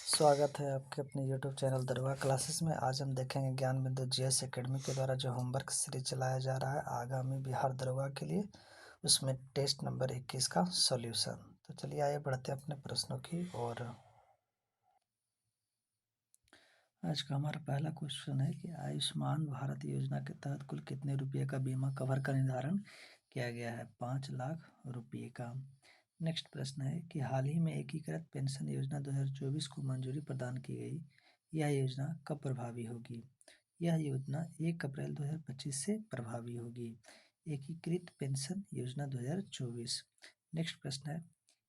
स्वागत है आपके अपने YouTube चैनल दरगाह क्लासेस में। आज हम देखेंगे ज्ञान बिंदु जीएस एकेडमी के द्वारा जो होमवर्क सीरीज चलाया जा रहा है आगामी बिहार दरगाह के लिए, उसमें टेस्ट नंबर 21 का सॉल्यूशन। तो चलिए आइए बढ़ते हैं अपने प्रश्नों की ओर। आज का हमारा पहला क्वेश्चन है कि आयुष्मान भारत योजना के तहत कुल कितने रुपये का बीमा कवर का निर्धारण किया गया है? 5 लाख रुपये का। नेक्स्ट प्रश्न है कि हाल ही में एकीकृत पेंशन योजना 2024 को मंजूरी प्रदान की गई। यह योजना कब प्रभावी होगी? यह योजना 1 अप्रैल 2025 से प्रभावी होगी। एकीकृत पेंशन योजना 2024। नेक्स्ट प्रश्न है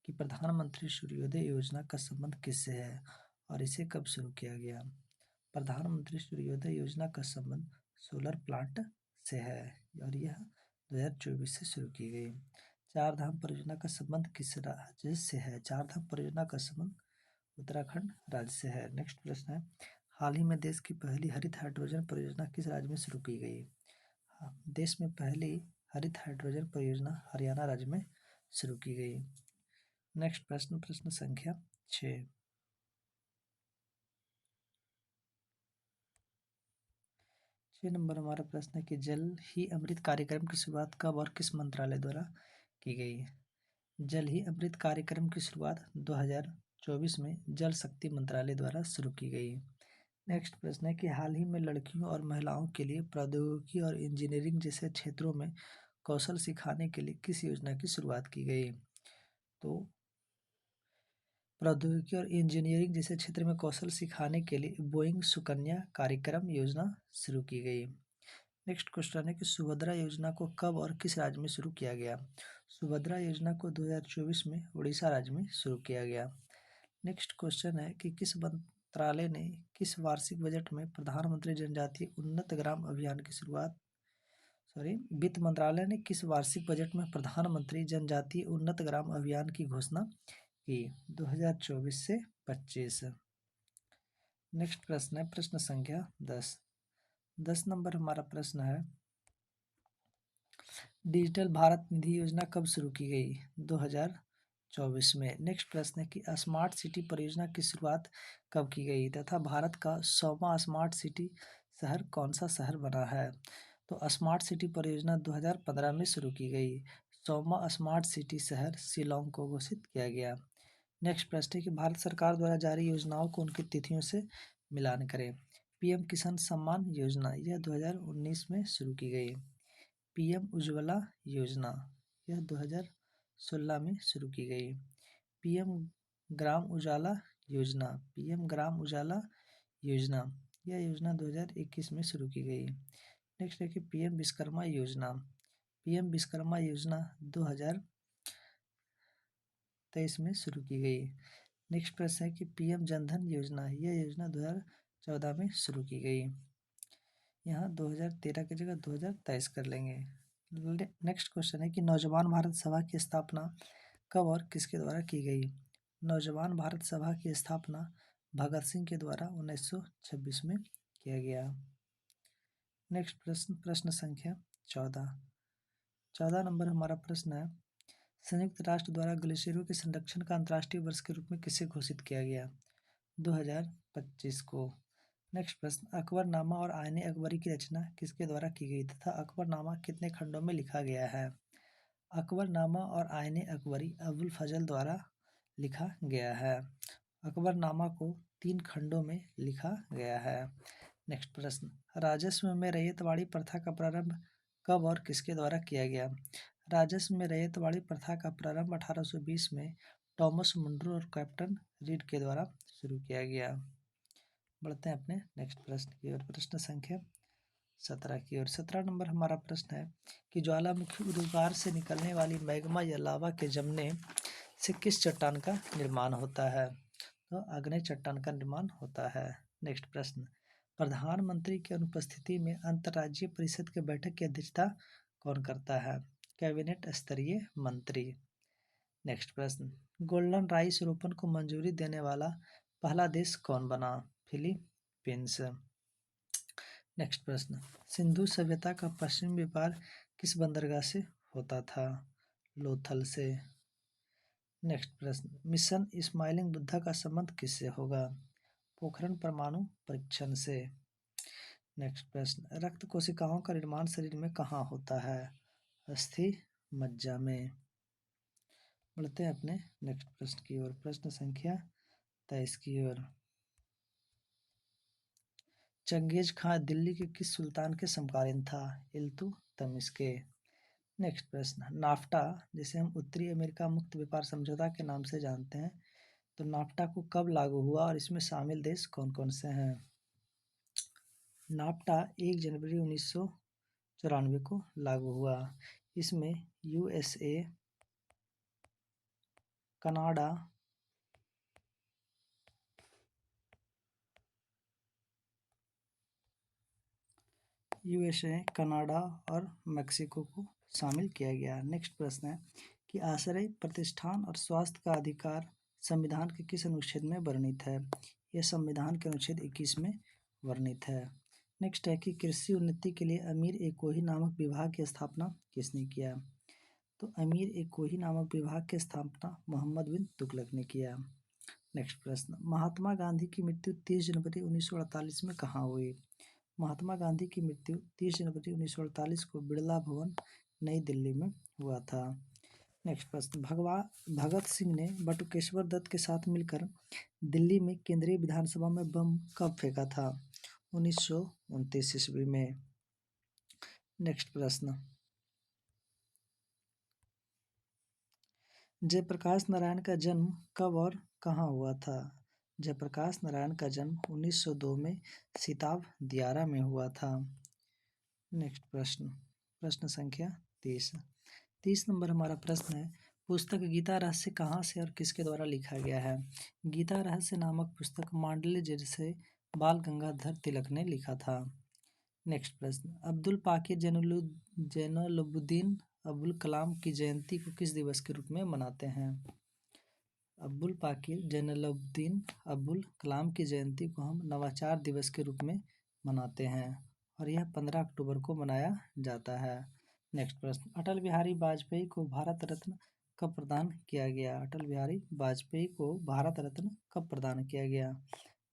कि प्रधानमंत्री सूर्योदय योजना का संबंध किससे है और इसे कब शुरू किया गया? प्रधानमंत्री सूर्योदय योजना का संबंध सोलर प्लांट से है और यह 2024 से शुरू की गई। चार धाम परियोजना का संबंध किस राज्य से है? चार धाम परियोजना का संबंध उत्तराखंड राज्य से है। नेक्स्ट प्रश्न है, हाल ही में देश की पहली हरित हाइड्रोजन परियोजना किस राज्य में शुरू की गई? देश में पहली हरित हाइड्रोजन परियोजना हरियाणा राज्य में शुरू की गई। नेक्स्ट प्रश्न, प्रश्न संख्या 6। 6 नंबर हमारा प्रश्न है कि जल ही अमृत कार्यक्रम की शुरुआत कब और किस मंत्रालय द्वारा की गई? जल ही अमृत कार्यक्रम की शुरुआत 2024 में जल शक्ति मंत्रालय द्वारा शुरू की गई। नेक्स्ट प्रश्न है कि हाल ही में लड़कियों और महिलाओं के लिए प्रौद्योगिकी और इंजीनियरिंग जैसे क्षेत्रों में कौशल सिखाने के लिए किस योजना की शुरुआत की गई? तो प्रौद्योगिकी और इंजीनियरिंग जैसे क्षेत्र में कौशल सिखाने के लिए बोइंग सुकन्या कार्यक्रम योजना शुरू की गई। नेक्स्ट क्वेश्चन है कि सुभद्रा योजना को कब और किस राज्य में शुरू किया गया? सुभद्रा योजना को 2024 में उड़ीसा राज्य में शुरू किया गया। नेक्स्ट क्वेश्चन है कि किस मंत्रालय ने किस वार्षिक बजट में प्रधानमंत्री जनजातीय उन्नत ग्राम अभियान की शुरुआत वित्त मंत्रालय ने किस वार्षिक बजट में प्रधानमंत्री जनजातीय उन्नत ग्राम अभियान की घोषणा की? 2024 से 25। नेक्स्ट प्रश्न है प्रश्न संख्या 10। 10 नंबर हमारा प्रश्न है, डिजिटल भारत निधि योजना कब शुरू की गई? 2024 में। नेक्स्ट प्रश्न है कि स्मार्ट सिटी परियोजना की शुरुआत कब की गई तथा भारत का 100वां स्मार्ट सिटी शहर कौन सा शहर बना है? तो स्मार्ट सिटी परियोजना 2015 में शुरू की गई। 100वां स्मार्ट सिटी शहर शिलोंग को घोषित किया गया। नेक्स्ट प्रश्न है कि भारत सरकार द्वारा जारी योजनाओं को उनकी तिथियों से मिलान करें। पीएम किसान सम्मान योजना यह 2019 में शुरू की गई। पीएम उज्ज्वला योजना यह 2016 में शुरू की गई। पीएम ग्राम उजाला योजना पीएम ग्राम उजाला योजना यह योजना 2021 में शुरू की गई। नेक्स्ट है कि पीएम विश्वकर्मा योजना विश्वकर्मा योजना 2023 में शुरू की गई। नेक्स्ट प्रश्न है कि पीएम जनधन योजना यह योजना 2014 में शुरू की गई। यहाँ 2013 की जगह 2023 कर लेंगे। नेक्स्ट क्वेश्चन है कि नौजवान भारत सभा की स्थापना कब और किसके द्वारा की गई? नौजवान भारत सभा की स्थापना भगत सिंह के द्वारा 1926 में किया गया। नेक्स्ट प्रश्न, प्रश्न संख्या 14। 14 नंबर हमारा प्रश्न है, संयुक्त राष्ट्र द्वारा ग्लेशियरों के संरक्षण का अंतर्राष्ट्रीय वर्ष के रूप में किसे घोषित किया गया? 2025 को। नेक्स्ट प्रश्न, अकबरनामा और आईने अकबरी की रचना किसके द्वारा की गई तथा अकबरनामा कितने खंडों में लिखा गया है? अकबरनामा और आईने अकबरी अबुल फजल द्वारा लिखा गया है। अकबरनामा को 3 खंडों में लिखा गया है। नेक्स्ट प्रश्न, राजस्व में रैयतवाड़ी प्रथा का प्रारंभ कब और किसके द्वारा किया गया? राजस्व में रैयतवाड़ी प्रथा का प्रारंभ 1820 में टॉमस मुनरो और कैप्टन रीड के द्वारा शुरू किया गया। बढ़ते हैं अपने नेक्स्ट प्रश्न की ओर, प्रश्न संख्या 17 की ओर। 17 नंबर हमारा प्रश्न है कि ज्वालामुखी उद्गार से निकलने वाली मैग्मा या लावा के जमने से किस चट्टान का निर्माण होता है? तो आग्नेय चट्टान का निर्माण होता है। नेक्स्ट प्रश्न, प्रधानमंत्री की अनुपस्थिति में अंतर्राज्यीय परिषद की बैठक की अध्यक्षता कौन करता है? कैबिनेट स्तरीय मंत्री। नेक्स्ट प्रश्न, गोल्डन राइस रोपण को मंजूरी देने वाला पहला देश कौन बना? फिलीपींस। नेक्स्ट प्रश्न, सिंधु सभ्यता का पश्चिम व्यापार किस बंदरगाह से होता था? लोथल से। नेक्स्ट प्रश्न, मिशन स्माइलिंग बुद्धा का संबंध किससे होगा? पोखरण परमाणु परीक्षण से। नेक्स्ट प्रश्न, रक्त कोशिकाओं का निर्माण शरीर में कहाँ होता है? अस्थि मज्जा में। बढ़ते हैं अपने नेक्स्ट प्रश्न की ओर। प्रश्न संख्या 23 की ओर। चंगेज खां दिल्ली के किस सुल्तान के समकालीन था? इल्तुतमिश के। नेक्स्ट प्रश्न, नाफ्टा जिसे हम उत्तरी अमेरिका मुक्त व्यापार समझौता के नाम से जानते हैं, तो नाफ्टा को कब लागू हुआ और इसमें शामिल देश कौन कौन से हैं? नाफ्टा 1 जनवरी 1994 को लागू हुआ। इसमें यूएसए, कनाडा, और मेक्सिको को शामिल किया गया। नेक्स्ट प्रश्न है कि आश्रय, प्रतिष्ठान और स्वास्थ्य का अधिकार संविधान के किस अनुच्छेद में वर्णित है? यह संविधान के अनुच्छेद 21 में वर्णित है। नेक्स्ट है कि कृषि उन्नति के लिए अमीर-ए-कोही नामक विभाग की स्थापना किसने किया? तो अमीर-ए-कोही नामक विभाग की स्थापना मोहम्मद बिन तुगलक ने किया। नेक्स्ट प्रश्न, महात्मा गांधी की मृत्यु 30 जनवरी 1948 में कहाँ हुई? महात्मा गांधी की मृत्यु 30 जनवरी 1948 को बिड़ला भवन, नई दिल्ली में हुआ था। नेक्स्ट प्रश्न, भगत सिंह ने बटुकेश्वर दत्त के साथ मिलकर दिल्ली में केंद्रीय विधानसभा में बम कब फेंका था? 1929 ईस्वी में। नेक्स्ट प्रश्न, जयप्रकाश नारायण का जन्म कब और कहाँ हुआ था? जयप्रकाश नारायण का जन्म 1902 में सिताब दियारा में हुआ था। नेक्स्ट प्रश्न, प्रश्न संख्या 30 नंबर हमारा प्रश्न है, पुस्तक गीता रहस्य कहाँ से और किसके द्वारा लिखा गया है? गीता रहस्य नामक पुस्तक मांडल्य जैसे बाल गंगाधर तिलक ने लिखा था। नेक्स्ट प्रश्न, अब्दुल पाकिर जैनुलब्दीन अबुल कलाम की जयंती को किस दिवस के रूप में मनाते हैं? अब्दुल पाकिर जैनुलब्दीन अबुल कलाम की जयंती को हम नवाचार दिवस के रूप में मनाते हैं और यह 15 अक्टूबर को मनाया जाता है। नेक्स्ट प्रश्न, अटल बिहारी वाजपेयी को भारत रत्न कब प्रदान किया गया? अटल बिहारी वाजपेयी को भारत रत्न कब प्रदान किया गया?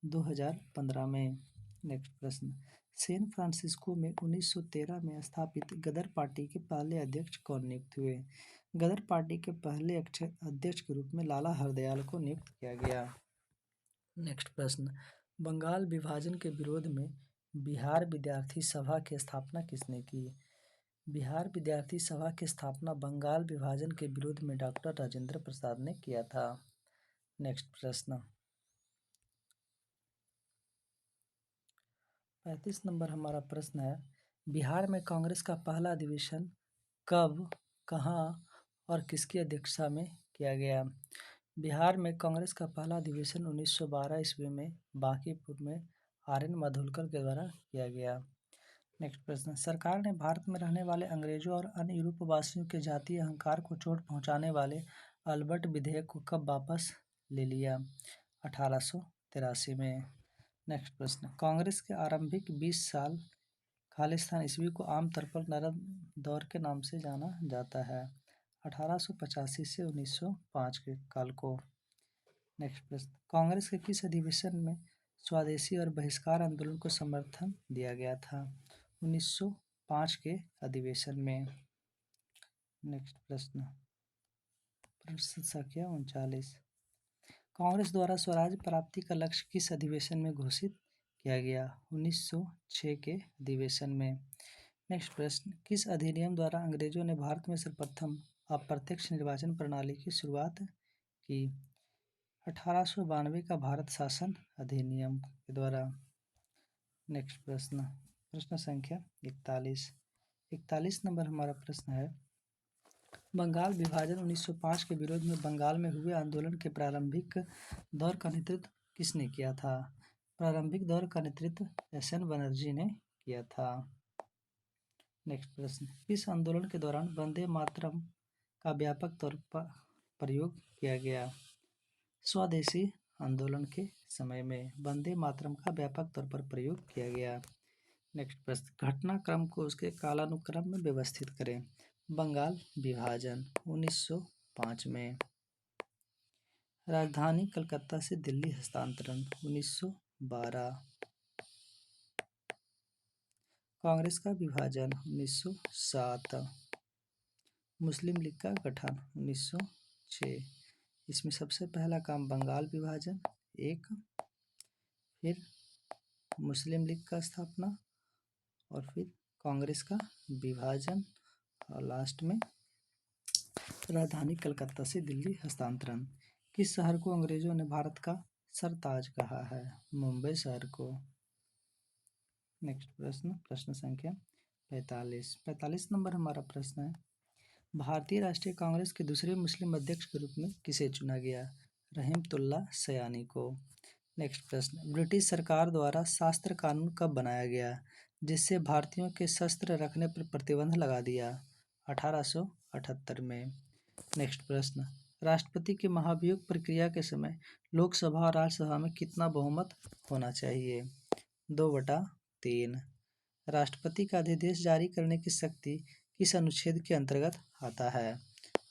2015 में। नेक्स्ट प्रश्न, सैन फ्रांसिस्को में 1913 में स्थापित गदर पार्टी के पहले अध्यक्ष कौन नियुक्त हुए? गदर पार्टी के पहले अध्यक्ष के रूप में लाला हरदयाल को नियुक्त किया गया। नेक्स्ट प्रश्न, बंगाल विभाजन के विरोध में बिहार विद्यार्थी सभा की स्थापना किसने की? बिहार विद्यार्थी सभा की स्थापना बंगाल विभाजन के विरोध में डॉक्टर राजेंद्र प्रसाद ने किया था। नेक्स्ट प्रश्न, 35 नंबर हमारा प्रश्न है, बिहार में कांग्रेस का पहला अधिवेशन कब, कहाँ और किसकी अध्यक्षता में किया गया? बिहार में कांग्रेस का पहला अधिवेशन 1912 ईस्वी में बांकीपुर में आर.एन. माधुरकर के द्वारा किया गया। नेक्स्ट प्रश्न, सरकार ने भारत में रहने वाले अंग्रेजों और अन्य यूरोपवासियों के जातीय अहंकार को चोट पहुंचाने वाले अल्बर्ट विधेयक को कब वापस ले लिया? 1883 में। नेक्स्ट प्रश्न, कांग्रेस के आरंभिक 20 साल खालिस्तान ईस्वी को आमतौर पर नरम दौर के नाम से जाना जाता है, 1885 से 1905 के काल को। नेक्स्ट प्रश्न, कांग्रेस के किस अधिवेशन में स्वदेशी और बहिष्कार आंदोलन को समर्थन दिया गया था? 1905 के अधिवेशन में। नेक्स्ट प्रश्न, प्रश्न संख्या 39, कांग्रेस द्वारा स्वराज प्राप्ति का लक्ष्य किस अधिवेशन में घोषित किया गया? 1906 के अधिवेशन में। नेक्स्ट प्रश्न, किस अधिनियम द्वारा अंग्रेजों ने भारत में सर्वप्रथम अप्रत्यक्ष निर्वाचन प्रणाली की शुरुआत की? 1892 का भारत शासन अधिनियम के द्वारा। नेक्स्ट प्रश्न, प्रश्न संख्या 41 नंबर हमारा प्रश्न है, बंगाल विभाजन 1905 के विरोध में बंगाल में हुए आंदोलन के प्रारंभिक दौर का नेतृत्व किसने किया था? प्रारंभिक दौर का नेतृत्व एस.एन. बनर्जी ने किया था। नेक्स्ट प्रश्न, इस आंदोलन के दौरान वंदे मातरम का व्यापक तौर पर प्रयोग किया गया? स्वदेशी आंदोलन के समय में वंदे मातरम का व्यापक तौर पर प्रयोग किया गया। नेक्स्ट प्रश्न, घटनाक्रम को उसके कालानुक्रम में व्यवस्थित करें। बंगाल विभाजन 1905 में, राजधानी कलकत्ता से दिल्ली हस्तांतरण 1900 12। कांग्रेस का विभाजन 1907। मुस्लिम लीग का गठन 1906। इसमें सबसे पहला काम बंगाल विभाजन 1, फिर मुस्लिम लीग का स्थापना और फिर कांग्रेस का विभाजन और लास्ट में राजधानी कलकत्ता से दिल्ली हस्तांतरण। किस शहर को अंग्रेजों ने भारत का सरताज कहा है? मुंबई शहर को। नेक्स्ट प्रश्न, प्रश्न संख्या 45 नंबर हमारा प्रश्न है, भारतीय राष्ट्रीय कांग्रेस के दूसरे मुस्लिम अध्यक्ष के रूप में किसे चुना गया? रहमतुल्लाह सयानी को। नेक्स्ट प्रश्न, ब्रिटिश सरकार द्वारा शस्त्र कानून कब बनाया गया जिससे भारतीयों के शस्त्र रखने पर प्रतिबंध लगा दिया? 1878 में। नेक्स्ट प्रश्न, राष्ट्रपति के महाभियोग प्रक्रिया के समय लोकसभा और राज्यसभा में कितना बहुमत होना चाहिए? 2/3। राष्ट्रपति का अध्यादेश जारी करने की शक्ति किस अनुच्छेद के अंतर्गत आता है?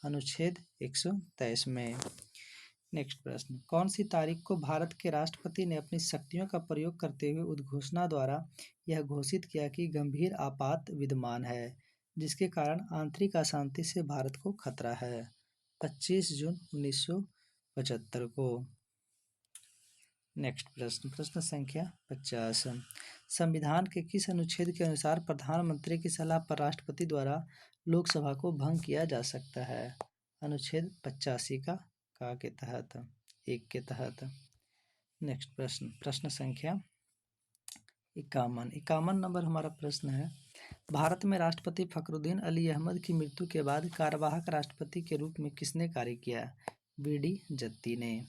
अनुच्छेद 123 में। नेक्स्ट प्रश्न, कौन सी तारीख को भारत के राष्ट्रपति ने अपनी शक्तियों का प्रयोग करते हुए उद्घोषणा द्वारा यह घोषित किया कि गंभीर आपात विद्यमान है जिसके कारण आंतरिक अशांति से भारत को खतरा है? 25 जून 1975 को। नेक्स्ट प्रश्न, प्रश्न संख्या 50, संविधान के किस अनुच्छेद के अनुसार प्रधानमंत्री की सलाह पर राष्ट्रपति द्वारा लोकसभा को भंग किया जा सकता है? अनुच्छेद 85 का के तहत, 1 के तहत। नेक्स्ट प्रश्न, प्रश्न संख्या 51 नंबर हमारा प्रश्न है, भारत में राष्ट्रपति फखरुद्दीन अली अहमद की मृत्यु के बाद कार्यवाहक राष्ट्रपति के रूप में किसने कार्य किया? बीडी जत्ती ने।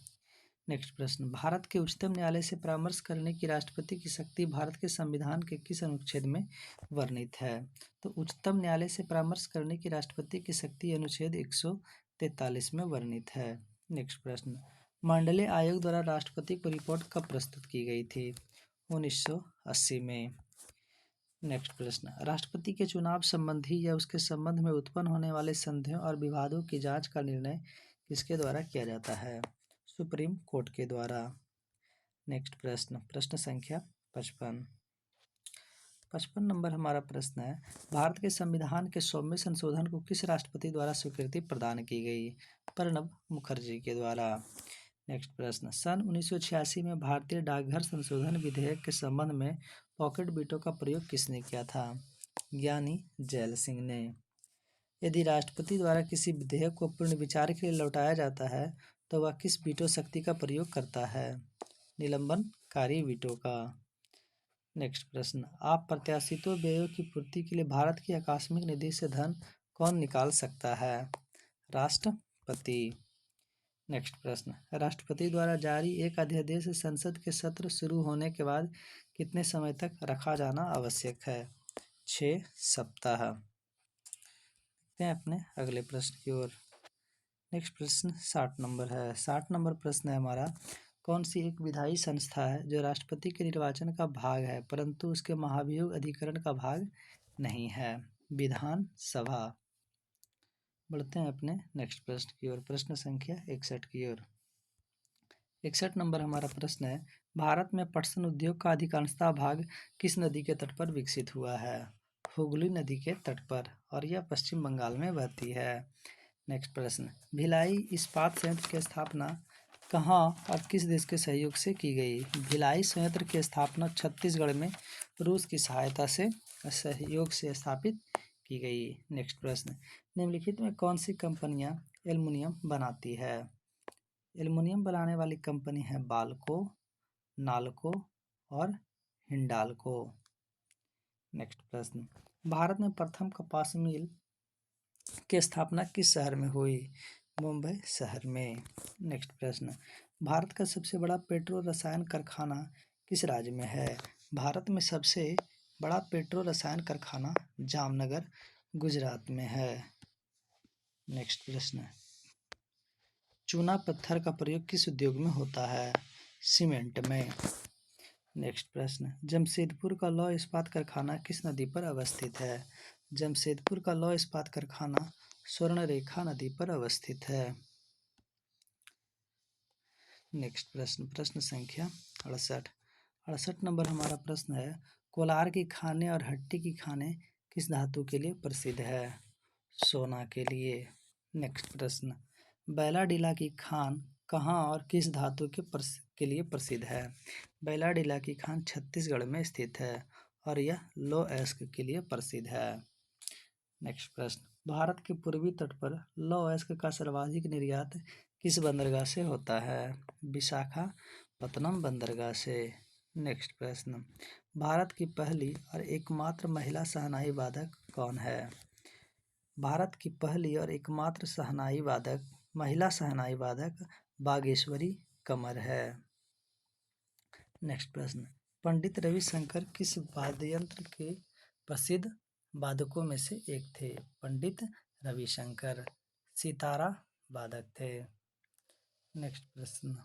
नेक्स्ट प्रश्न, भारत के उच्चतम न्यायालय से परामर्श करने की राष्ट्रपति की शक्ति भारत के संविधान के किस अनुच्छेद में वर्णित है? तो उच्चतम न्यायालय से परामर्श करने की राष्ट्रपति की शक्ति अनुच्छेद 143 में वर्णित है। नेक्स्ट प्रश्न, मंडले आयोग द्वारा राष्ट्रपति को रिपोर्ट कब प्रस्तुत की गई थी? 1980 में। नेक्स्ट प्रश्न, राष्ट्रपति के चुनाव संबंधी या उसके संबंध में उत्पन्न होने वाले संदेहों और विवादों की जांच का निर्णय किसके द्वारा किया जाता है? सुप्रीम कोर्ट के द्वारा। नेक्स्ट प्रश्न, प्रश्न संख्या 55 नंबर हमारा प्रश्न है, भारत के संविधान के 100वें संशोधन को किस राष्ट्रपति द्वारा स्वीकृति प्रदान की गई? प्रणब मुखर्जी के द्वारा। नेक्स्ट प्रश्न, सन 1986 में भारतीय डाकघर संशोधन विधेयक के संबंध में पॉकेट बीटों का प्रयोग किसने किया था? ज्ञानी जैल सिंह ने। यदि राष्ट्रपति द्वारा किसी विधेयक को पुनर्विचार के लिए लौटाया जाता है तो वह किस वीटो शक्ति का प्रयोग करता है? निलंबनकारी वीटो का। नेक्स्ट प्रश्न, अप्रत्याशित व्ययों की पूर्ति के लिए भारत की आकस्मिक निधि से धन कौन निकाल सकता है? राष्ट्रपति। नेक्स्ट प्रश्न, राष्ट्रपति द्वारा जारी एक अध्यादेश संसद के सत्र शुरू होने के बाद कितने समय तक रखा जाना आवश्यक है? 6 सप्ताह। अपने अगले प्रश्न की ओर। नेक्स्ट प्रश्न 60 नंबर है। 60 नंबर प्रश्न है हमारा, कौन सी एक विधायी संस्था है जो राष्ट्रपति के निर्वाचन का भाग है परंतु उसके महाभियोग अधिकरण का भाग नहीं है? विधान सभा। बढ़ते हैं अपने नेक्स्ट प्रश्न की ओर, प्रश्न संख्या 61 की ओर। 61 नंबर हमारा प्रश्न है, भारत में पटसन उद्योग का अधिकांशतः भाग किस नदी के तट पर विकसित हुआ है? हुगली नदी के तट पर, और यह पश्चिम बंगाल में बहती है। नेक्स्ट प्रश्न, भिलाई इस्पात संयंत्र की स्थापना कहाँ और किस देश के सहयोग से की गई? भिलाई संयंत्र की स्थापना छत्तीसगढ़ में रूस की सहायता से सहयोग से स्थापित की गई। नेक्स्ट प्रश्न, निम्नलिखित में कौन सी कंपनियां एल्युमिनियम बनाती है? एल्युमिनियम बनाने वाली कंपनी है बाल्को, नाल्को और हिंडाल्को। नेक्स्ट प्रश्न, भारत में प्रथम कपास मिल की स्थापना किस शहर में हुई? मुंबई शहर में। नेक्स्ट प्रश्न, भारत का सबसे बड़ा पेट्रो रसायन कारखाना किस राज्य में है? भारत में सबसे बड़ा पेट्रो रसायन कारखाना जामनगर गुजरात में है। नेक्स्ट प्रश्न, चूना पत्थर का प्रयोग किस उद्योग में होता है? सीमेंट में। नेक्स्ट प्रश्न, जमशेदपुर का लौह इस्पात कारखाना किस नदी पर अवस्थित है? जमशेदपुर का लौह इस्पात कारखाना स्वर्णरेखा नदी पर अवस्थित है। नेक्स्ट प्रश्न, प्रश्न संख्या 68, 68 नंबर हमारा प्रश्न है, कोलार की खानें और हट्टी की खानें किस धातु के लिए प्रसिद्ध है? सोना के लिए। नेक्स्ट प्रश्न, बैलाडीला की खान कहाँ और किस धातु के लिए प्रसिद्ध है? बैलाडीला की खान छत्तीसगढ़ में स्थित है और यह लौह अयस्क के लिए प्रसिद्ध है। नेक्स्ट प्रश्न, भारत के पूर्वी तट पर लौह अयस्क का सर्वाधिक निर्यात किस बंदरगाह से होता है? विशाखापत्तनम बंदरगाह से। नेक्स्ट प्रश्न, भारत की पहली और एकमात्र महिला शहनाई वादक कौन है? भारत की पहली और एकमात्र महिला शहनाई वादक बागेश्वरी कमर है। नेक्स्ट प्रश्न, पंडित रविशंकर किस वाद्ययंत्र के प्रसिद्ध वादकों में से एक थे? पंडित रविशंकर सितारा वादक थे। नेक्स्ट प्रश्न,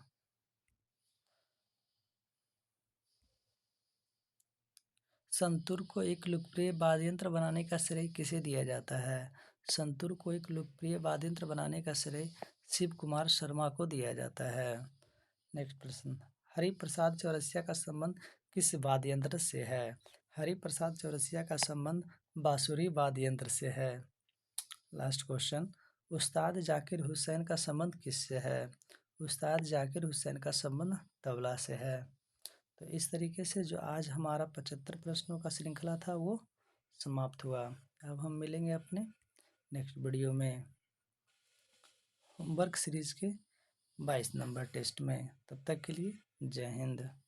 संतूर को एक लोकप्रिय वाद्ययंत्र बनाने का श्रेय किसे दिया जाता है? संतूर को एक लोकप्रिय वाद्ययंत्र बनाने का श्रेय शिव कुमार शर्मा को दिया जाता है। नेक्स्ट प्रश्न, हरिप्रसाद चौरसिया का संबंध किस वाद्ययंत्र से है? हरिप्रसाद चौरसिया का संबंध बांसुरी वाद्ययंत्र से है। लास्ट क्वेश्चन, उस्ताद जाकिर हुसैन का संबंध किससे है? उस्ताद जाकिर हुसैन का संबंध तबला से है। तो इस तरीके से जो आज हमारा 75 प्रश्नों का श्रृंखला था वो समाप्त हुआ। अब हम मिलेंगे अपने नेक्स्ट वीडियो में होमवर्क सीरीज के 22 नंबर टेस्ट में। तब तक के लिए जय हिंद।